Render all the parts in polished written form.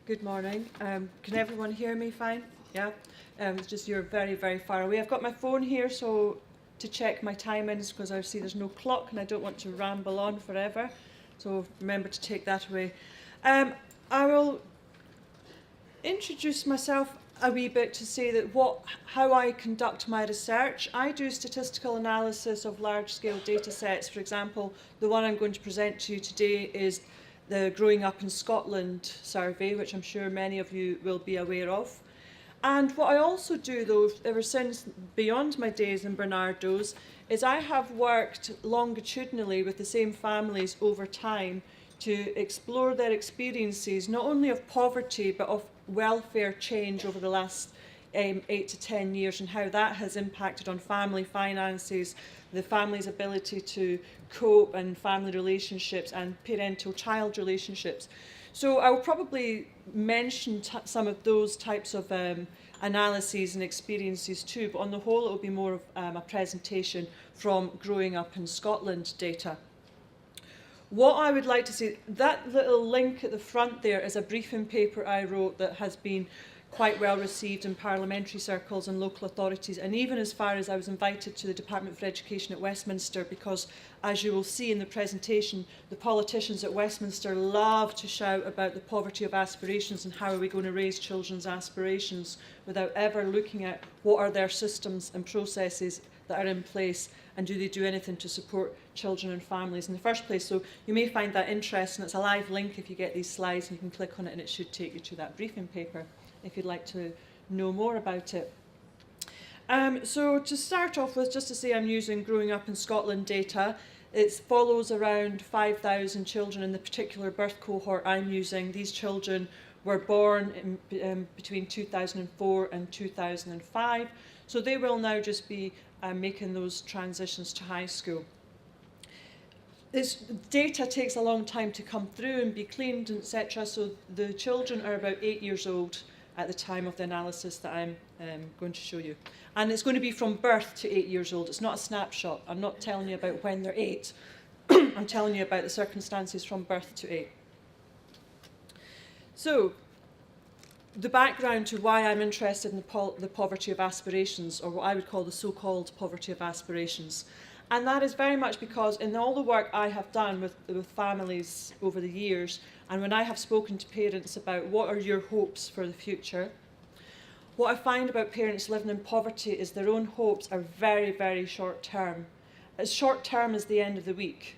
Good morning. Can everyone hear me fine? Yeah? It's just you're very, very far away. I've got my phone here so to check my timings because I see there's no clock and I don't want to ramble on forever. So remember to take that away. I will introduce myself a wee bit to say that how I conduct my research. I do statistical analysis of large-scale data sets. For example, the one I'm going to present to you today is the Growing Up in Scotland survey, which I'm sure many of you will be aware of. And what I also do, though, ever since beyond my days in Barnardo's, is I have worked longitudinally with the same families over time to explore their experiences, not only of poverty, but of welfare change over the last 8 to 10 years and how that has impacted on family finances, the family's ability to cope and family relationships and parental-child relationships. So I'll probably mention some of those types of analyses and experiences too, but on the whole it will be more of a presentation from Growing Up in Scotland data. What I would like to say, that little link at the front there is a briefing paper I wrote that has been quite well received in parliamentary circles and local authorities, and even as far as I was invited to the Department for Education at Westminster, because as you will see in the presentation, the politicians at Westminster love to shout about the poverty of aspirations and how are we going to raise children's aspirations without ever looking at what are their systems and processes that are in place and do they do anything to support children and families in the first place. So you may find that interesting. It's a live link if you get these slides and you can click on it and it should take you to that briefing paper if you'd like to know more about it. So to start off with, just to say I'm using Growing Up in Scotland data. It follows around 5,000 children in the particular birth cohort I'm using. These children were born in between 2004 and 2005. So they will now just be making those transitions to high school. This data takes a long time to come through and be cleaned, etc. So the children are about 8 years old at the time of the analysis that I'm going to show you. And it's going to be from birth to 8 years old. It's not a snapshot. I'm not telling you about when they're 8. I'm telling you about the circumstances from birth to 8. So the background to why I'm interested in the poverty of aspirations, or what I would call the so-called poverty of aspirations. And that is very much because in all the work I have done with families over the years, and when I have spoken to parents about what are your hopes for the future, what I find about parents living in poverty is their own hopes are very, very short term. As short term as the end of the week.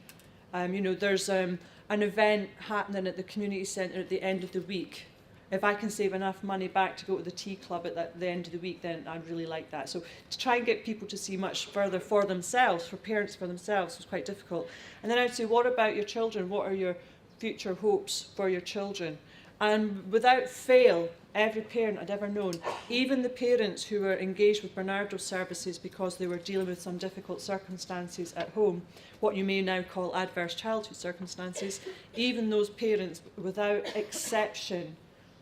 You know, there's an event happening at the community centre at the end of the week. If I can save enough money back to go to the tea club at the end of the week, then I'd really like that. So to try and get people to see much further for themselves, for parents for themselves, was quite difficult. And then I'd say, what about your children? What are your future hopes for your children? And without fail, every parent I'd ever known, even the parents who were engaged with Barnardo services because they were dealing with some difficult circumstances at home, what you may now call adverse childhood circumstances, even those parents, without exception,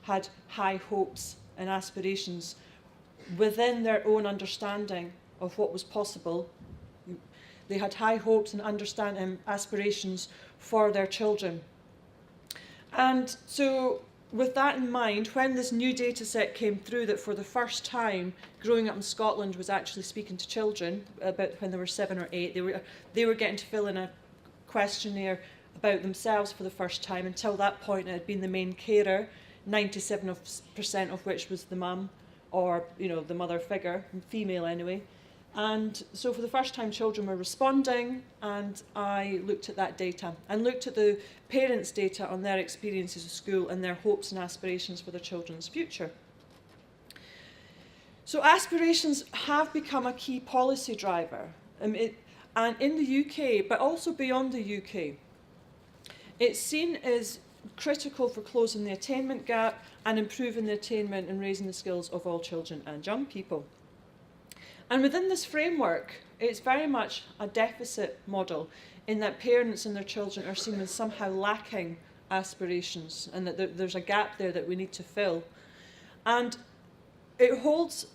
had high hopes and aspirations within their own understanding of what was possible. They had high hopes and aspirations for their children. And so with that in mind, when this new data set came through that for the first time Growing Up in Scotland was actually speaking to children about when they were 7 or 8, they were getting to fill in a questionnaire about themselves for the first time. Until that point it had been the main carer, 97% of which was the mum, or the mother figure, female anyway. And so for the first time children were responding, and I looked at that data and looked at the parents' data on their experiences of school and their hopes and aspirations for their children's future. So aspirations have become a key policy driver, and in the UK, but also beyond the UK. It's seen as critical for closing the attainment gap and improving the attainment and raising the skills of all children and young people. And within this framework, it's very much a deficit model in that parents and their children are seen as somehow lacking aspirations and that there's a gap there that we need to fill. And it holds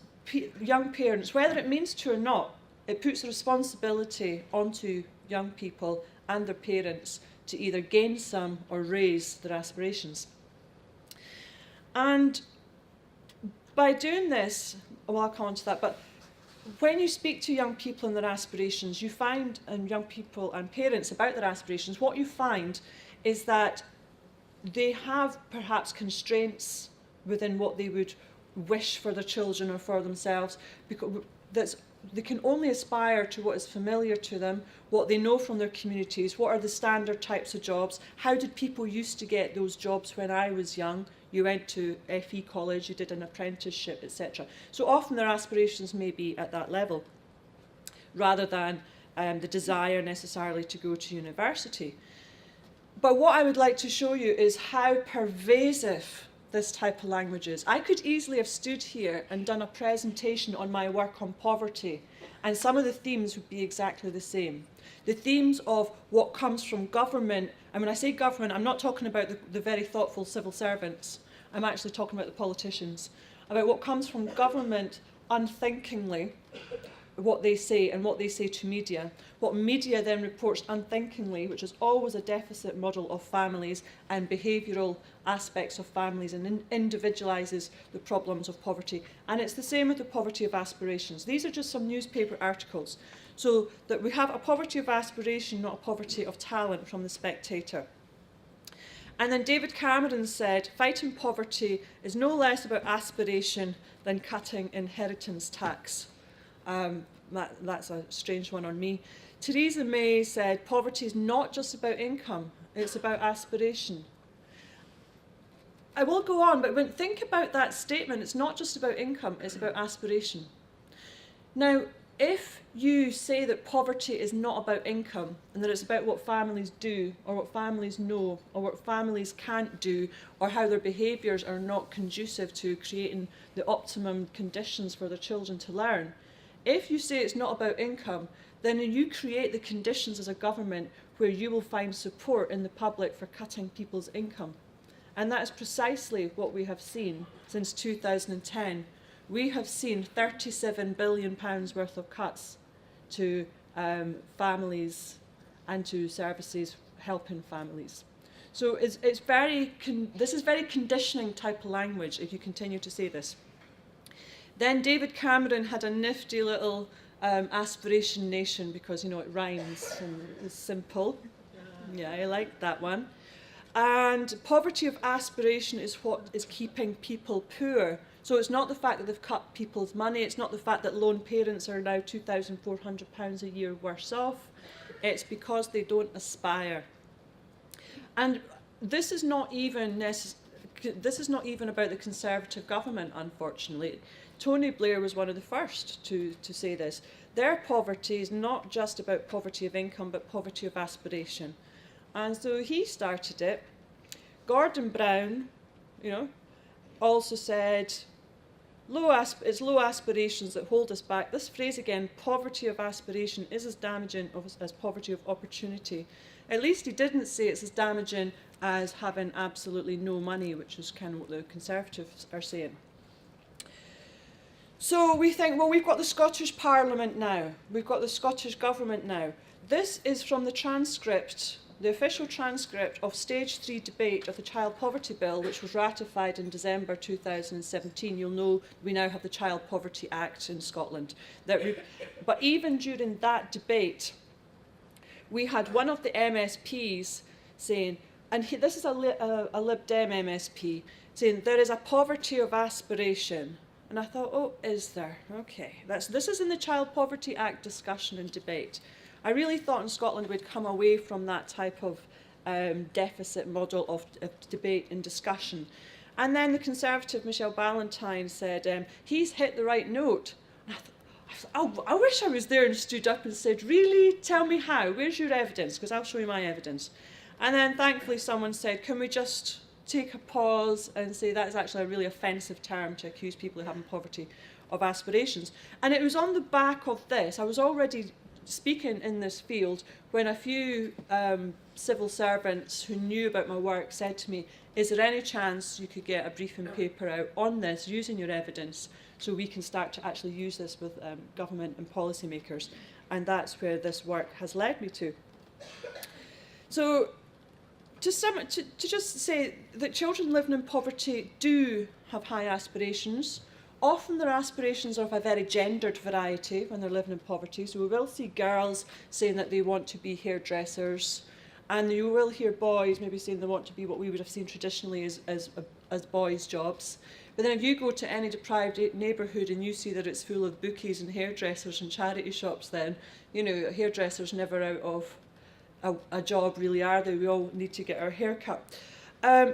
young parents, whether it means to or not, it puts a responsibility onto young people and their parents to either gain some or raise their aspirations. And by doing this, well, I'll come on to that, but when you speak to young people and their aspirations, you find, and young people and parents about their aspirations, what you find is that they have perhaps constraints within what they would wish for their children or for themselves, because they can only aspire to what is familiar to them, what they know from their communities, what are the standard types of jobs, how did people used to get those jobs when I was young. You went to FE college, you did an apprenticeship, etc. So often their aspirations may be at that level, rather than the desire necessarily to go to university. But what I would like to show you is how pervasive this type of language is. I could easily have stood here and done a presentation on my work on poverty, and some of the themes would be exactly the same. The themes of what comes from government, and when I say government, I'm not talking about the very thoughtful civil servants, I'm actually talking about the politicians, about what comes from government unthinkingly, what they say and what they say to media, what media then reports unthinkingly, which is always a deficit model of families and behavioural aspects of families, and individualises the problems of poverty. And it's the same with the poverty of aspirations. These are just some newspaper articles. So that we have a poverty of aspiration, not a poverty of talent, from The Spectator. And then David Cameron said, fighting poverty is no less about aspiration than cutting inheritance tax. That's a strange one on me. Theresa May said, poverty is not just about income, it's about aspiration. I will go on, but when think about that statement, it's not just about income, it's about aspiration. Now, if you say that poverty is not about income and that it's about what families do or what families know or what families can't do or how their behaviours are not conducive to creating the optimum conditions for their children to learn, if you say it's not about income, then you create the conditions as a government where you will find support in the public for cutting people's income. And that is precisely what we have seen since 2010. We have seen £37 billion worth of cuts to families and to services helping families. So this is very conditioning type of language if you continue to say this. Then David Cameron had a nifty little aspiration nation, because, you know, it rhymes and is simple. Yeah, I like that one. And poverty of aspiration is what is keeping people poor. So it's not the fact that they've cut people's money, it's not the fact that lone parents are now £2,400 a year worse off, it's because they don't aspire. And this is not even about the Conservative government, unfortunately. Tony Blair was one of the first to say this. Their poverty is not just about poverty of income, but poverty of aspiration. And so he started it. Gordon Brown, also said, it's low aspirations that hold us back. This phrase again, poverty of aspiration, is as damaging as poverty of opportunity. At least he didn't say it's as damaging as having absolutely no money, which is kind of what the Conservatives are saying. So we think, well, we've got the Scottish Parliament now. We've got the Scottish Government now. This is from the transcript, the official transcript of Stage 3 debate of the Child Poverty Bill, which was ratified in December 2017. You'll know we now have the Child Poverty Act in Scotland. But even during that debate, we had one of the MSPs saying, and this is a Lib Dem MSP, saying there is a poverty of aspiration. And I thought, oh, is there? Okay, this is in the Child Poverty Act discussion and debate. I really thought in Scotland we'd come away from that type of deficit model of debate and discussion. And then the Conservative Michelle Ballantyne said, he's hit the right note. And I thought, I wish I was there and stood up and said, really? Tell me how? Where's your evidence? Because I'll show you my evidence. And then thankfully someone said, can we just take a pause and say that's actually a really offensive term to accuse people of having poverty of aspirations. And it was on the back of this, I was already speaking in this field when a few civil servants who knew about my work said to me, is there any chance you could get a briefing paper out on this using your evidence so we can start to actually use this with government and policymakers? And that's where this work has led me to. So to just say that children living in poverty do have high aspirations. Often their aspirations are of a very gendered variety when they're living in poverty. So we will see girls saying that they want to be hairdressers, and you will hear boys maybe saying they want to be what we would have seen traditionally as boys' jobs. But then if you go to any deprived neighbourhood and you see that it's full of bookies and hairdressers and charity shops, then, you know, hairdressers never out of a job really, are they? We all need to get our hair cut.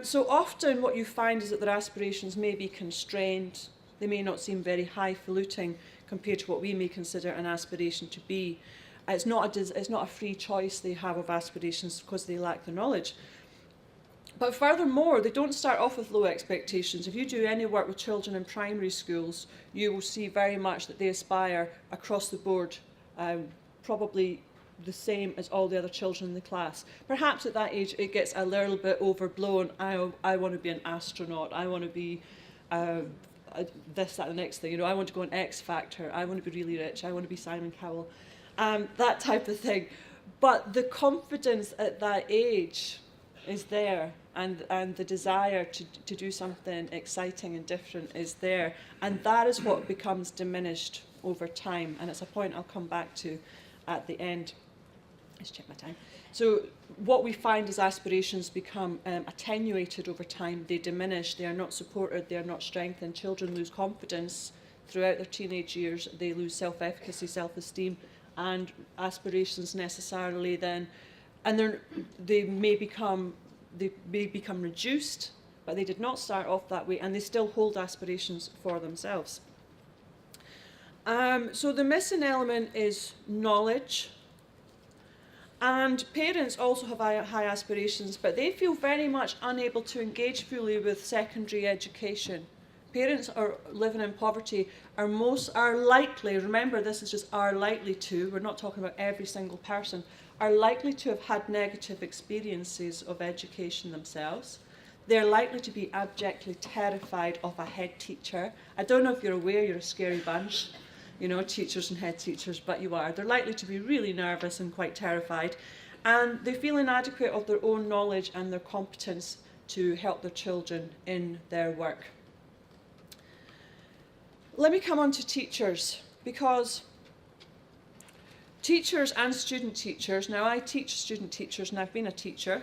So often what you find is that their aspirations may be constrained. They may not seem very highfalutin compared to what we may consider an aspiration to be. It's not a free choice they have of aspirations because they lack the knowledge. But furthermore, they don't start off with low expectations. If you do any work with children in primary schools, you will see very much that they aspire across the board, probably the same as all the other children in the class. Perhaps at that age it gets a little bit overblown. I want to be an astronaut. I want to be this, that, the next thing. You know, I want to go on X Factor. I want to be really rich. I want to be Simon Cowell. That type of thing. But the confidence at that age is there, and the desire to do something exciting and different is there. And that is what becomes diminished over time. And it's a point I'll come back to at the end. Let's check my time. So what we find is aspirations become attenuated over time. They diminish, they are not supported, they are not strengthened. Children lose confidence throughout their teenage years. They lose self-efficacy, self-esteem, and aspirations necessarily then. And they may become reduced, but they did not start off that way, and they still hold aspirations for themselves. So the missing element is knowledge. And parents also have high aspirations, but they feel very much unable to engage fully with secondary education. Parents are living in poverty are likely, remember this is just are likely to, we're not talking about every single person, are likely to have had negative experiences of education themselves. They're likely to be abjectly terrified of a head teacher. I don't know if you're aware, you're a scary bunch. You know, teachers and head teachers, but you are. They're likely to be really nervous and quite terrified. And they feel inadequate of their own knowledge and their competence to help their children in their work. Let me come on to teachers, because teachers and student teachers, now I teach student teachers and I've been a teacher,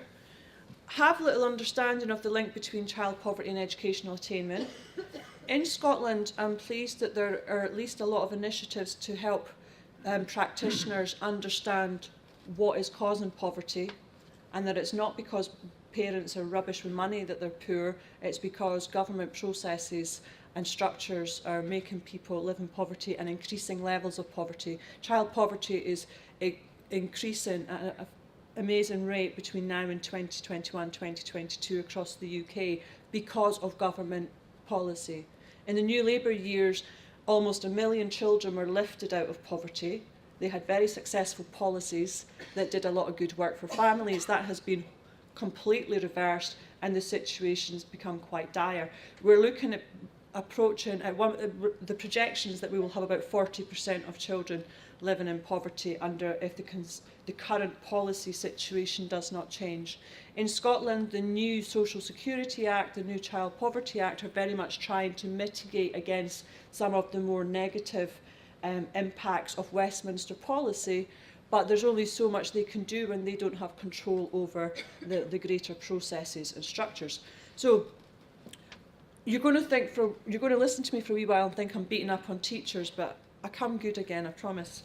have little understanding of the link between child poverty and educational attainment. In Scotland, I'm pleased that there are at least a lot of initiatives to help practitioners understand what is causing poverty, and that it's not because parents are rubbish with money that they're poor, it's because government processes and structures are making people live in poverty and increasing levels of poverty. Child poverty is increasing at an amazing rate between now and 2021, 2022 across the UK because of government policy. In the new Labour years, almost 1 million children were lifted out of poverty. They had very successful policies that did a lot of good work for families. That has been completely reversed, and the situation's become quite dire. We're looking at approaching the projections that we will have about 40% of children living in poverty if the current policy situation does not change. In Scotland, the new Social Security Act, the new Child Poverty Act are very much trying to mitigate against some of the more negative impacts of Westminster policy, but there's only so much they can do when they don't have control over the greater processes and structures. So you're going to listen to me for a wee while and think I'm beating up on teachers, but I come good again, I promise.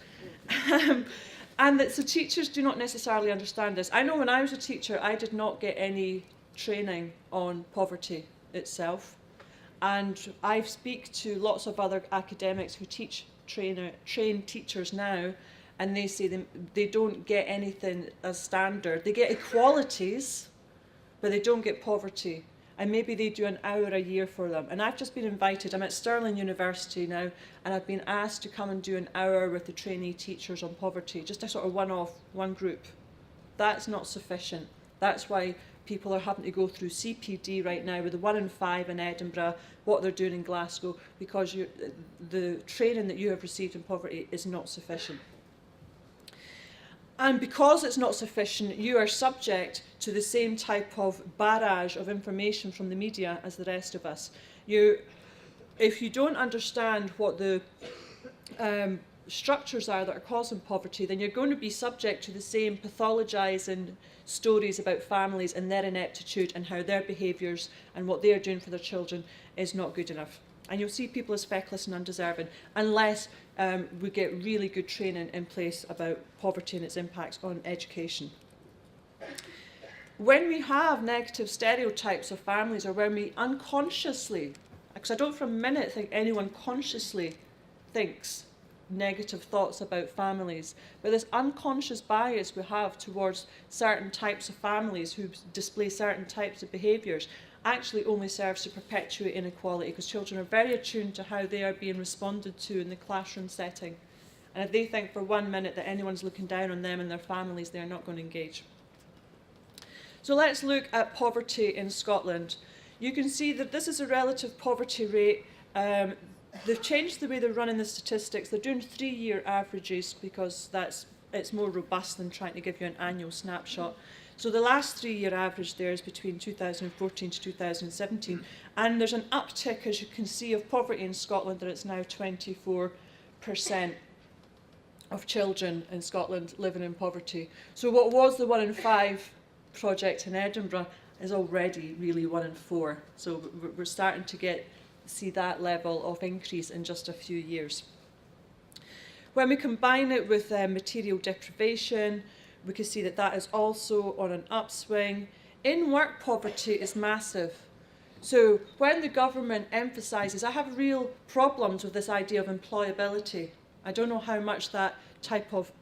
So teachers do not necessarily understand this. I know when I was a teacher, I did not get any training on poverty itself. And I speak to lots of other academics who train teachers now, and they say they don't get anything as standard. They get equalities, but they don't get poverty. And maybe they do an hour a year for them. And I've just been invited, I'm at Stirling University now, and I've been asked to come and do an hour with the trainee teachers on poverty, just a sort of one group. That's not sufficient. That's why people are having to go through CPD right now with the 1 in 5 in Edinburgh, what they're doing in Glasgow, because the training that you have received in poverty is not sufficient. And because it's not sufficient, you are subject to the same type of barrage of information from the media as the rest of us. If you don't understand what the structures are that are causing poverty, then you're going to be subject to the same pathologising stories about families and their ineptitude and how their behaviours and what they're doing for their children is not good enough. And you'll see people as feckless and undeserving unless we get really good training in place about poverty and its impacts on education. When we have negative stereotypes of families, or when we unconsciously, because I don't for a minute think anyone consciously thinks negative thoughts about families, but this unconscious bias we have towards certain types of families who display certain types of behaviours actually only serves to perpetuate inequality, because children are very attuned to how they are being responded to in the classroom setting. And if they think for 1 minute that anyone's looking down on them and their families, they're not going to engage. So let's look at poverty in Scotland. You can see that this is a relative poverty rate. They've changed the way they're running the statistics. They're doing 3-year averages because it's more robust than trying to give you an annual snapshot. So the last 3-year average there is between 2014 to 2017. And there's an uptick, as you can see, of poverty in Scotland, that it's now 24% of children in Scotland living in poverty. So what was the 1 in 5 project in Edinburgh is already really 1 in 4. So we're starting to see that level of increase in just a few years. When we combine it with material deprivation, we can see that that is also on an upswing. In-work poverty is massive. So when the government emphasises, I have real problems with this idea of employability. I don't know how much that type of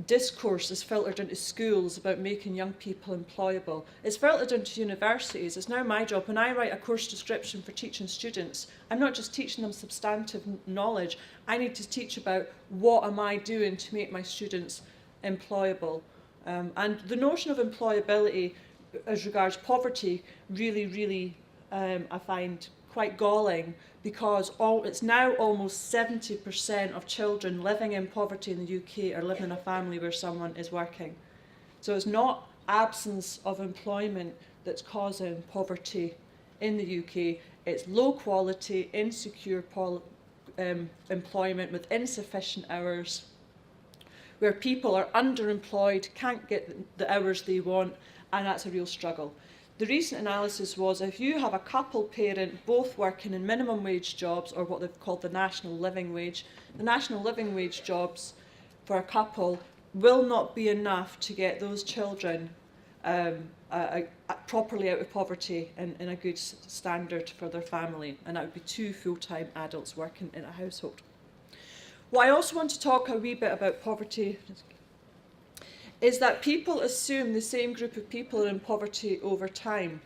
discourse is filtered into schools about making young people employable. It's filtered into universities. It's now my job. When I write a course description for teaching students, I'm not just teaching them substantive knowledge. I need to teach about what am I doing to make my students employable. And the notion of employability as regards poverty really, I find quite galling, because it's now almost 70% of children living in poverty in the UK are living in a family where someone is working. So it's not absence of employment that's causing poverty in the UK. It's low quality, insecure employment with insufficient hours, where people are underemployed, can't get the hours they want, and that's a real struggle. The recent analysis was if you have a couple parent both working in minimum wage jobs, or what they've called the national living wage, the national living wage jobs for a couple will not be enough to get those children properly out of poverty and in a good standard for their family. And that would be 2 full-time adults working in a household. What I also want to talk a wee bit about poverty is that people assume the same group of people are in poverty over time.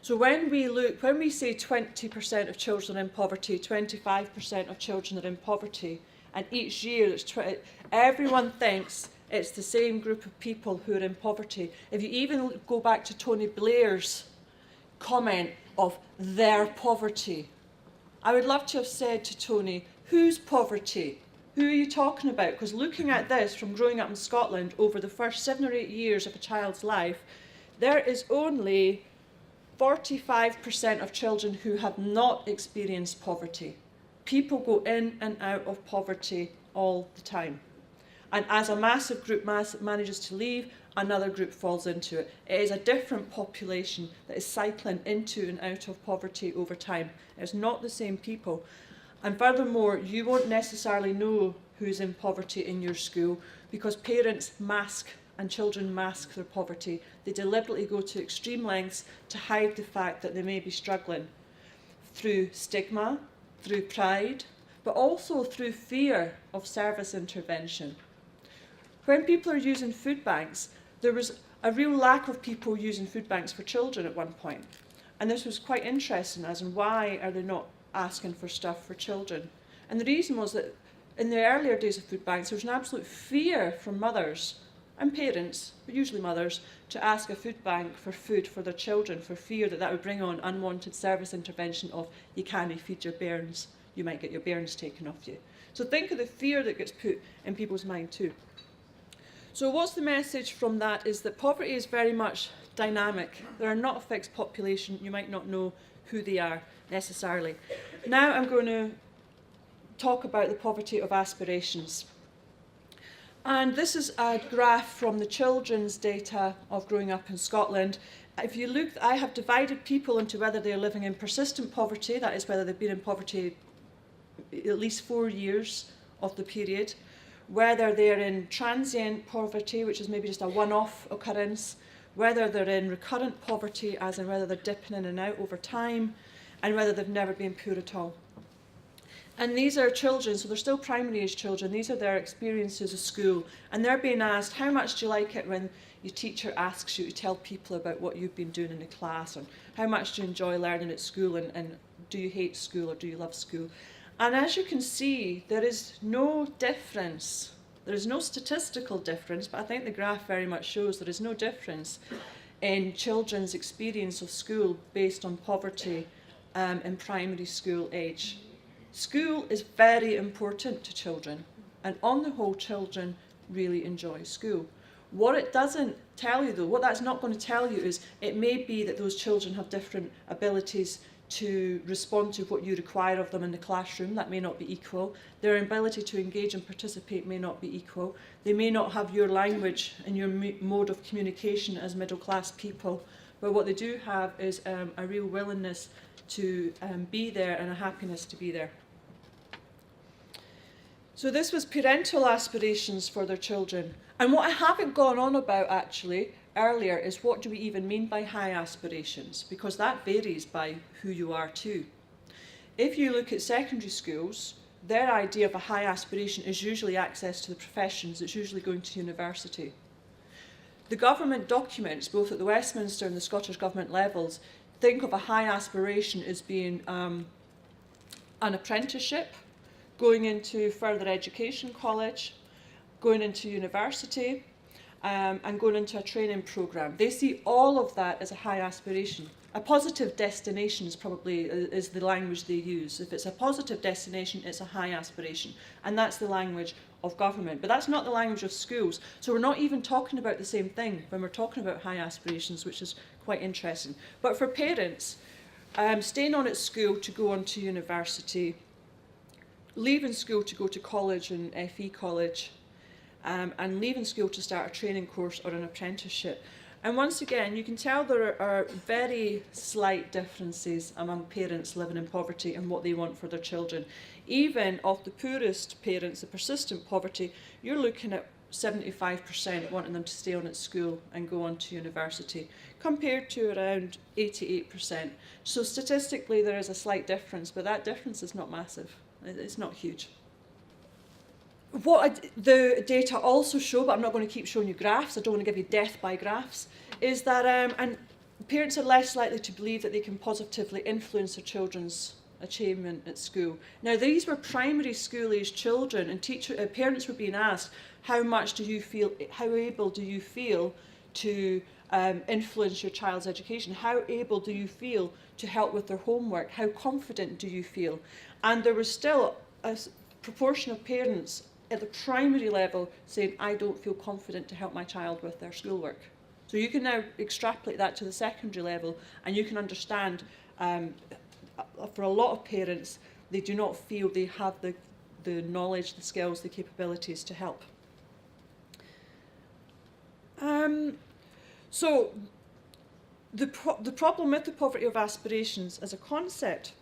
So when we say 20% of children are in poverty, 25% of children are in poverty, and each year everyone thinks it's the same group of people who are in poverty. If you even go back to Tony Blair's comment of their poverty, I would love to have said to Tony, whose poverty? Who are you talking about? Because looking at this from growing up in Scotland over the first 7 or 8 years of a child's life, there is only 45% of children who have not experienced poverty. People go in and out of poverty all the time. And as a massive group manages to leave, another group falls into it. It is a different population that is cycling into and out of poverty over time. It's not the same people. And furthermore, you won't necessarily know who's in poverty in your school, because parents mask and children mask their poverty. They deliberately go to extreme lengths to hide the fact that they may be struggling through stigma, through pride, but also through fear of service intervention. When people are using food banks, there was a real lack of people using food banks for children at one point. And this was quite interesting, as in why are they not asking for stuff for children? And the reason was that in the earlier days of food banks, there was an absolute fear from mothers and parents, but usually mothers, to ask a food bank for food for their children, for fear that that would bring on unwanted service intervention of, you can't feed your bairns, you might get your bairns taken off you. So think of the fear that gets put in people's mind too. So what's the message from that is that poverty is very much dynamic. There are not a fixed population. You might not know who they are necessarily. Now I'm going to talk about the poverty of aspirations. And this is a graph from the children's data of growing up in Scotland. If you look, I have divided people into whether they're living in persistent poverty, that is whether they've been in poverty at least 4 years of the period, whether they're in transient poverty, which is maybe just a one-off occurrence, whether they're in recurrent poverty, as in whether they're dipping in and out over time, and whether they've never been poor at all. And these are children, so they're still primary age children. These are their experiences of school. And they're being asked, how much do you like it when your teacher asks you to tell people about what you've been doing in the class? And how much do you enjoy learning at school? And do you hate school or do you love school? And as you can see, there is no difference. There is no statistical difference, but I think the graph very much shows there is no difference in children's experience of school based on poverty in primary school age. School is very important to children, and on the whole, children really enjoy school. What it doesn't tell you, though, what that's not going to tell you is it may be that those children have different abilities to respond to what you require of them in the classroom. That may not be equal. Their ability to engage and participate may not be equal. They may not have your language and your mode of communication as middle-class people, but what they do have is a real willingness to be there and a happiness to be there. So this was parental aspirations for their children. And what I haven't gone on about actually earlier is what do we even mean by high aspirations, because that varies by who you are too. If you look at secondary schools, their idea of a high aspiration is usually access to the professions. It's usually going to university. The government documents, both at the Westminster and the Scottish Government levels, think of a high aspiration as being an apprenticeship, going into further education college, going into university, and going into a training programme. They see all of that as a high aspiration. A positive destination is probably is the language they use. If it's a positive destination, it's a high aspiration. And that's the language of government. But that's not the language of schools. So we're not even talking about the same thing when we're talking about high aspirations, which is quite interesting. But for parents, staying on at school to go on to university, leaving school to go to college and FE college, and leaving school to start a training course or an apprenticeship. And once again, you can tell there are very slight differences among parents living in poverty and what they want for their children. Even of the poorest parents, the persistent poverty, you're looking at 75% wanting them to stay on at school and go on to university, compared to around 88%. So statistically there is a slight difference, but that difference is not massive. It's not huge. What the data also show, but I'm not going to keep showing you graphs, I don't want to give you death by graphs, is that and parents are less likely to believe that they can positively influence their children's achievement at school. Now these were primary school age children, and parents were being asked, how able do you feel to influence your child's education? How able do you feel to help with their homework? How confident do you feel? And there was still a proportion of parents at the primary level saying, I don't feel confident to help my child with their schoolwork. So you can now extrapolate that to the secondary level, and you can understand for a lot of parents, they do not feel they have the knowledge, the skills, the capabilities to help. So the problem with the poverty of aspirations as a concept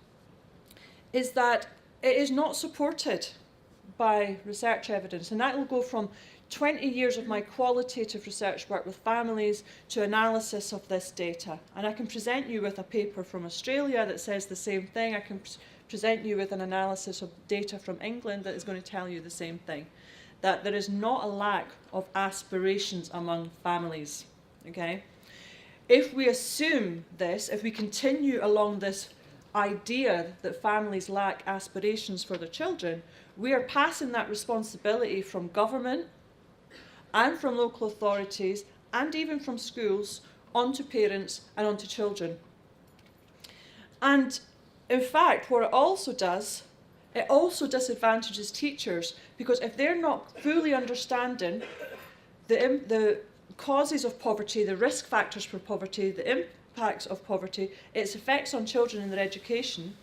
is that it is not supported by research evidence, and that will go from 20 years of my qualitative research work with families to analysis of this data. And I can present you with a paper from Australia that says the same thing. I can present you with an analysis of data from England that is going to tell you the same thing, that there is not a lack of aspirations among families. Okay? If we assume this, if we continue along this idea that families lack aspirations for their children, we are passing that responsibility from government and from local authorities and even from schools onto parents and onto children. And in fact, what it also disadvantages teachers, because if they're not fully understanding the causes of poverty, the risk factors for poverty, the impacts of poverty, its effects on children and their education,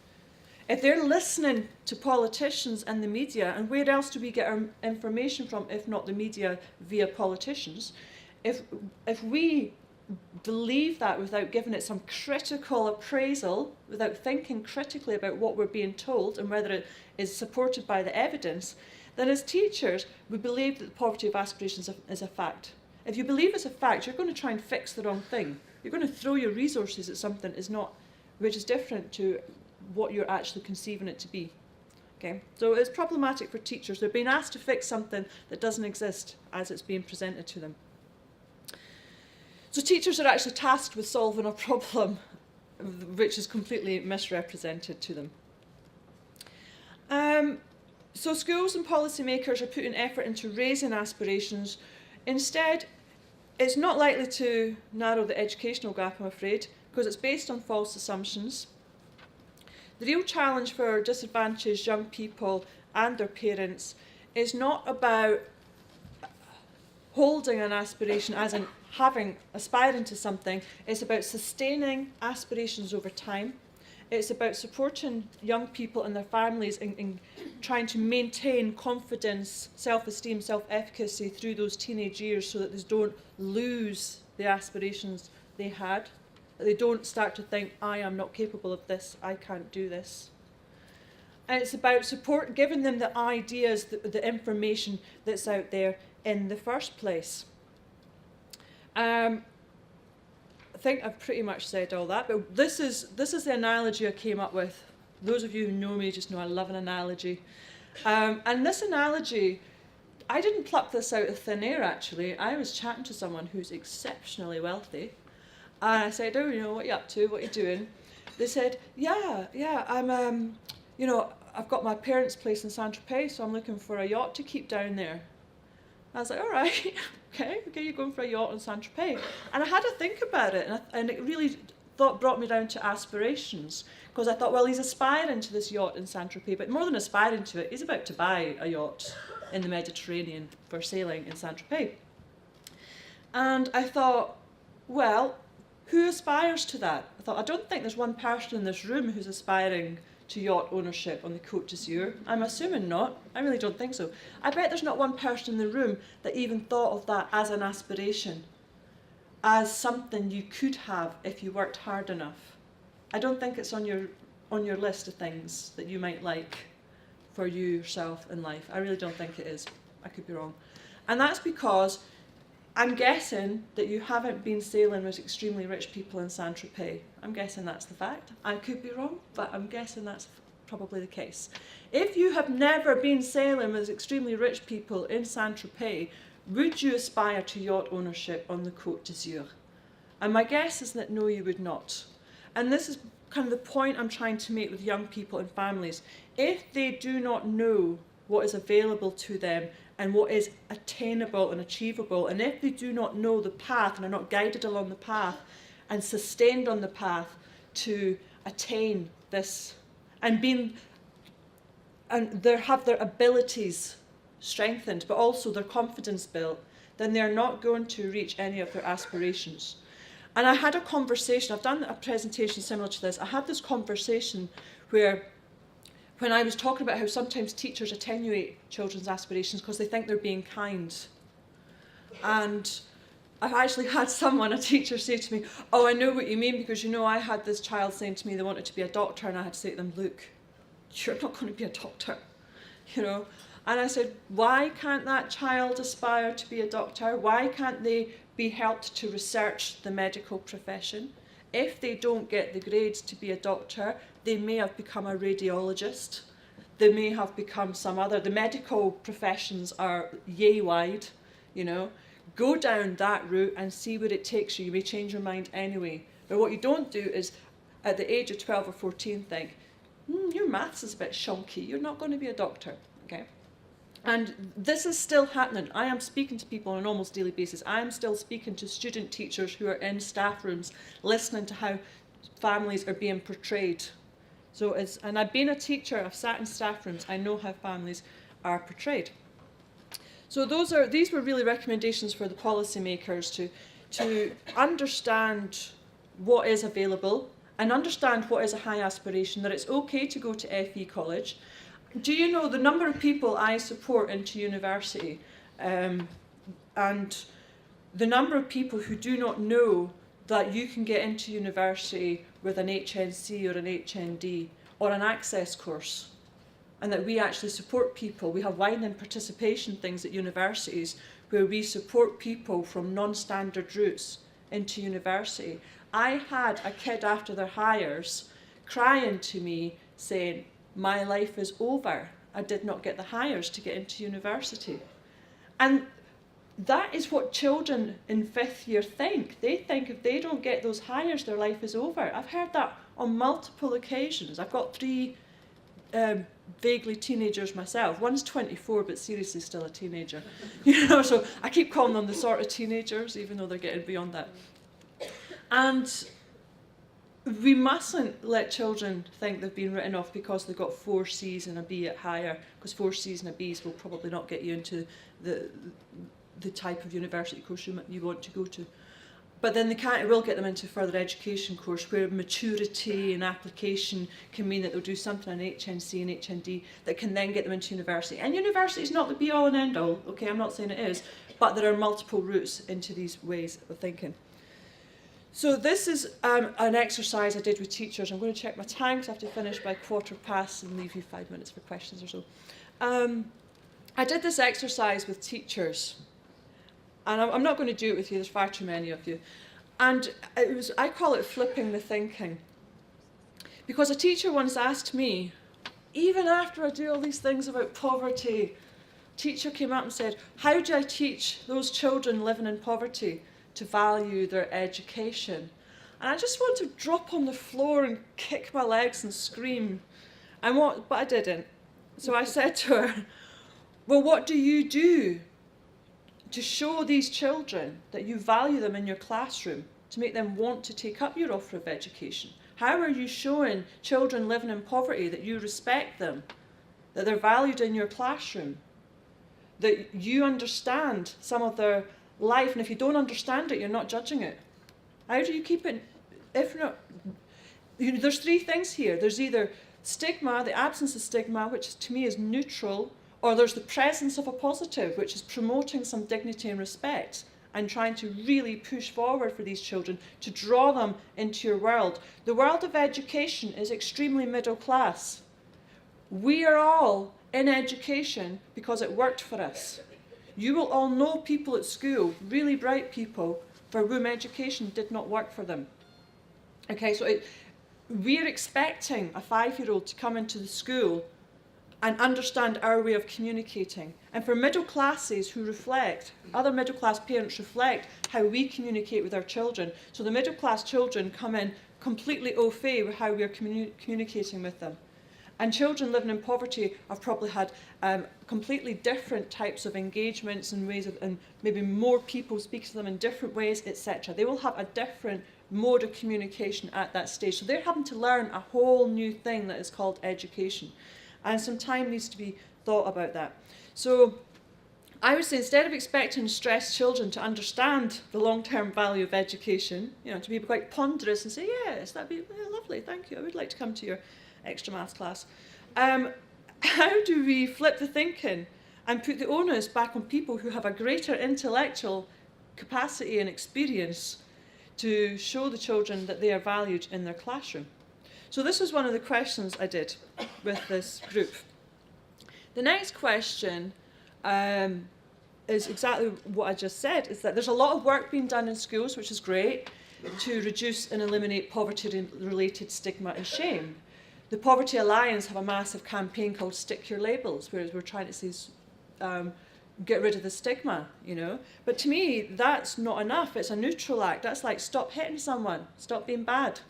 if they're listening to politicians and the media, and where else do we get our information from if not the media via politicians, if we believe that without giving it some critical appraisal, without thinking critically about what we're being told and whether it is supported by the evidence, then as teachers, we believe that the poverty of aspirations is a fact. If you believe it's a fact, you're going to try and fix the wrong thing. You're going to throw your resources at something which is different to what you're actually conceiving it to be. Okay? So it's problematic for teachers. They're being asked to fix something that doesn't exist as it's being presented to them. So teachers are actually tasked with solving a problem which is completely misrepresented to them. So schools and policymakers are putting effort into raising aspirations. Instead, it's not likely to narrow the educational gap, I'm afraid, because it's based on false assumptions. The real challenge for disadvantaged young people and their parents is not about holding an aspiration, as in aspiring to something. It's about sustaining aspirations over time. It's about supporting young people and their families in trying to maintain confidence, self-esteem, self-efficacy through those teenage years so that they don't lose the aspirations they had, that they don't start to think, I am not capable of this, I can't do this. And it's about giving them the ideas, the information that's out there in the first place. I think I've pretty much said all that, but this is the analogy I came up with. Those of you who know me just know I love an analogy. And this analogy, I didn't pluck this out of thin air, actually. I was chatting to someone who's exceptionally wealthy, and I said, oh, what are you up to? What are you doing? They said, yeah, I'm, I've got my parents' place in Saint-Tropez, so I'm looking for a yacht to keep down there. I was like, all right, okay, you're going for a yacht in Saint-Tropez. And I had to think about it, and it really brought me down to aspirations, because I thought, well, he's aspiring to this yacht in Saint-Tropez, but more than aspiring to it, he's about to buy a yacht in the Mediterranean for sailing in Saint-Tropez. And I thought, well, who aspires to that? I thought, I don't think there's one person in this room who's aspiring to yacht ownership on the Côte d'Azur. I'm assuming not. I really don't think so. I bet there's not one person in the room that even thought of that as an aspiration, as something you could have if you worked hard enough. I don't think it's on your list of things that you might like for yourself in life. I really don't think it is. I could be wrong. And that's because I'm guessing that you haven't been sailing with extremely rich people in Saint-Tropez. I'm guessing that's the fact. I could be wrong, but I'm guessing that's probably the case. If you have never been sailing with extremely rich people in Saint-Tropez, would you aspire to yacht ownership on the Côte d'Azur? And my guess is that no, you would not. And this is kind of the point I'm trying to make with young people and families. If they do not know what is available to them and what is attainable and achievable, and if they do not know the path and are not guided along the path and sustained on the path to attain this, and have their abilities strengthened, but also their confidence built, then they're not going to reach any of their aspirations. And I had a conversation, I've done a presentation similar to this, I had this conversation when I was talking about how sometimes teachers attenuate children's aspirations because they think they're being kind. And I've actually had a teacher say to me, oh, I know what you mean, because I had this child saying to me they wanted to be a doctor, and I had to say to them, look, you're not going to be a doctor, And I said, why can't that child aspire to be a doctor? Why can't they be helped to research the medical profession? If they don't get the grades to be a doctor, they may have become a radiologist. They may have become some other. The medical professions are yay wide, Go down that route and see where it takes you. You may change your mind anyway. But what you don't do is, at the age of 12 or 14, think, your maths is a bit shonky. You're not going to be a doctor, okay? And this is still happening. I am speaking to people on an almost daily basis. I am still speaking to student teachers who are in staff rooms, listening to how families are being portrayed. And I've been a teacher, I've sat in staff rooms, I know how families are portrayed. So these were really recommendations for the policymakers to understand what is available and understand what is a high aspiration, that it's okay to go to FE college. Do you know the number of people I support into university, and the number of people who do not know that you can get into university with an HNC or an HND or an access course, and that we actually support people. We have wine and participation things at universities where we support people from non-standard routes into university. I had a kid after their hires crying to me saying, my life is over. I did not get the hires to get into university. And that is what children in 5th year think. They think if they don't get those hires, their life is over. I've heard that on multiple occasions. I've got 3 vaguely teenagers myself. One's 24, but seriously still a teenager. So I keep calling them the sort of teenagers, even though they're getting beyond that. And we mustn't let children think they've been written off because they've got 4 C's and a B at higher, because 4 C's and a B's will probably not get you into the type of university course you want to go to. But then it will get them into further education course where maturity and application can mean that they'll do something in HNC and HND that can then get them into university. And university is not the be all and end all, okay, I'm not saying it is, but there are multiple routes into these ways of thinking. So this is an exercise I did with teachers. I'm going to check my time because I have to finish by 15:15 and leave you 5 minutes for questions or so. I did this exercise with teachers. And I'm not going to do it with you, there's far too many of you. And I call it flipping the thinking. Because a teacher once asked me, even after I do all these things about poverty, teacher came up and said, how do I teach those children living in poverty to value their education? And I just want to drop on the floor and kick my legs and scream. But I didn't. So I said to her, well, what do you do to show these children that you value them in your classroom, to make them want to take up your offer of education? How are you showing children living in poverty that you respect them, that they're valued in your classroom, that you understand some of their life, and if you don't understand it, you're not judging it? How do you keep it, if not, there's 3 things here. There's either stigma, the absence of stigma, which to me is neutral, or there's the presence of a positive, which is promoting some dignity and respect and trying to really push forward for these children to draw them into your world. The world of education is extremely middle class. We are all in education because it worked for us. You will all know people at school, really bright people, for whom education did not work for them. Okay, so we're expecting a 5-year-old to come into the school and understand our way of communicating. And for middle classes who reflect, other middle class parents reflect how we communicate with our children. So the middle class children come in completely au fait with how we're communicating with them. And children living in poverty have probably had completely different types of engagements and ways of, and maybe more people speak to them in different ways, etc. They will have a different mode of communication at that stage. So they're having to learn a whole new thing that is called education. And some time needs to be thought about that. So I would say, instead of expecting stressed children to understand the long-term value of education, to be quite ponderous and say, yes, that'd be lovely, thank you, I would like to come to your extra maths class. How do we flip the thinking and put the onus back on people who have a greater intellectual capacity and experience to show the children that they are valued in their classroom? So this was one of the questions I did with this group. The next question is exactly what I just said, is that there's a lot of work being done in schools, which is great, to reduce and eliminate poverty-related stigma and shame. The Poverty Alliance have a massive campaign called Stick Your Labels, whereas we're trying to say, get rid of the stigma, But to me, that's not enough. It's a neutral act. That's like, stop hitting someone, stop being bad.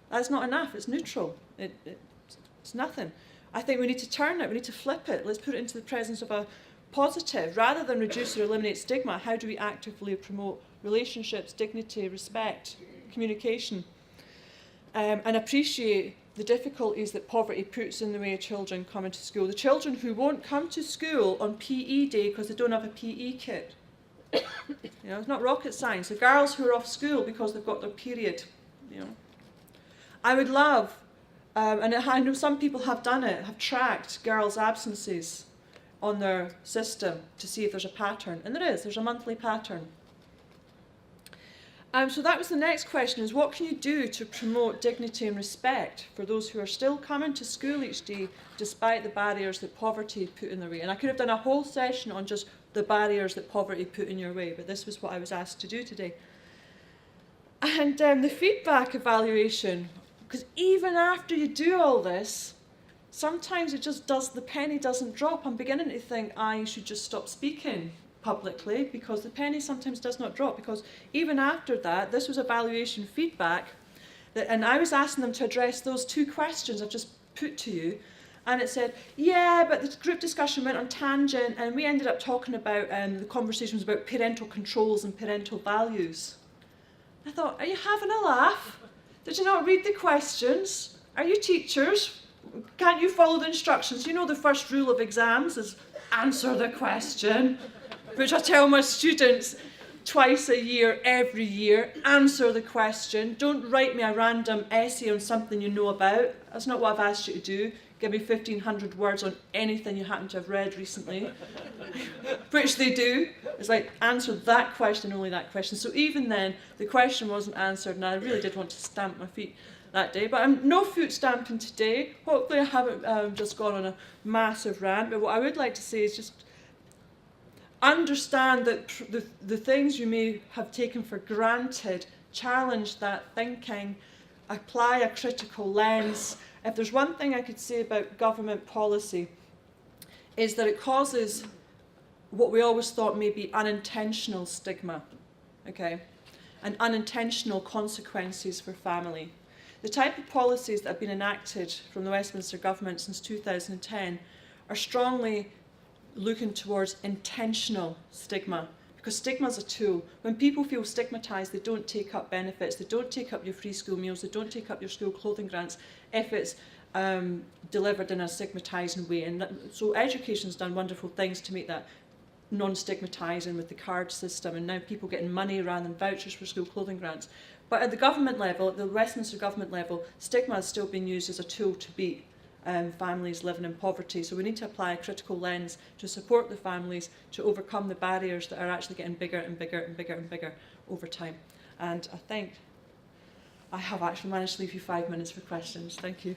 That's not enough. It's neutral. It's nothing. I think we need to turn it. We need to flip it. Let's put it into the presence of a positive. Rather than reduce or eliminate stigma, how do we actively promote relationships, dignity, respect, communication, and appreciate the difficulties that poverty puts in the way of children coming to school. The children who won't come to school on PE day because they don't have a PE kit. You know, it's not rocket science. The girls who are off school because they've got their period. You know, I would love, and I know some people have done it, have tracked girls' absences on their system to see if there's a pattern, and there's a monthly pattern. So that was the next question, is what can you do to promote dignity and respect for those who are still coming to school each day despite the barriers that poverty put in their way? And I could have done a whole session on just the barriers that poverty put in your way, but this was what I was asked to do today. And the feedback evaluation, because even after you do all this, sometimes it just does, the penny doesn't drop. I'm beginning to think I should just stop speaking publicly, because the penny sometimes does not drop, because even after that, this was evaluation feedback, and I was asking them to address those two questions I've just put to you, and it said, yeah, but the group discussion went on tangent, and we ended up talking about the conversations about parental controls and parental values. I thought, are you having a laugh? Did you not read the questions? Are you teachers? Can't you follow the instructions? You know the first rule of exams is answer the question, which I tell my students twice a year, every year, answer the question. Don't write me a random essay on something you know about. That's not what I've asked you to do. Give me 1,500 words on anything you happen to have read recently, which they do. It's like, answer that question, only that question. So even then, the question wasn't answered, and I really did want to stamp my feet that day. But I'm no foot stamping today. Hopefully I haven't just gone on a massive rant, but what I would like to say is just understand that the things you may have taken for granted, challenge that thinking, apply a critical lens. If there's one thing I could say about government policy, is that it causes what we always thought may be unintentional stigma, okay, and unintentional consequences for family. The type of policies that have been enacted from the Westminster government since 2010 are strongly looking towards intentional stigma, because stigma is a tool. When people feel stigmatised, they don't take up benefits, they don't take up your free school meals, they don't take up your school clothing grants if it's delivered in a stigmatising way. And so education's done wonderful things to make that non-stigmatising with the card system, and now people getting money rather than vouchers for school clothing grants. But at the government level, at the Westminster government level, stigma is still being used as a tool to beat families living in poverty. So we need to apply a critical lens to support the families to overcome the barriers that are actually getting bigger and bigger and bigger and bigger over time. And I think I have actually managed to leave you 5 minutes for questions. Thank you.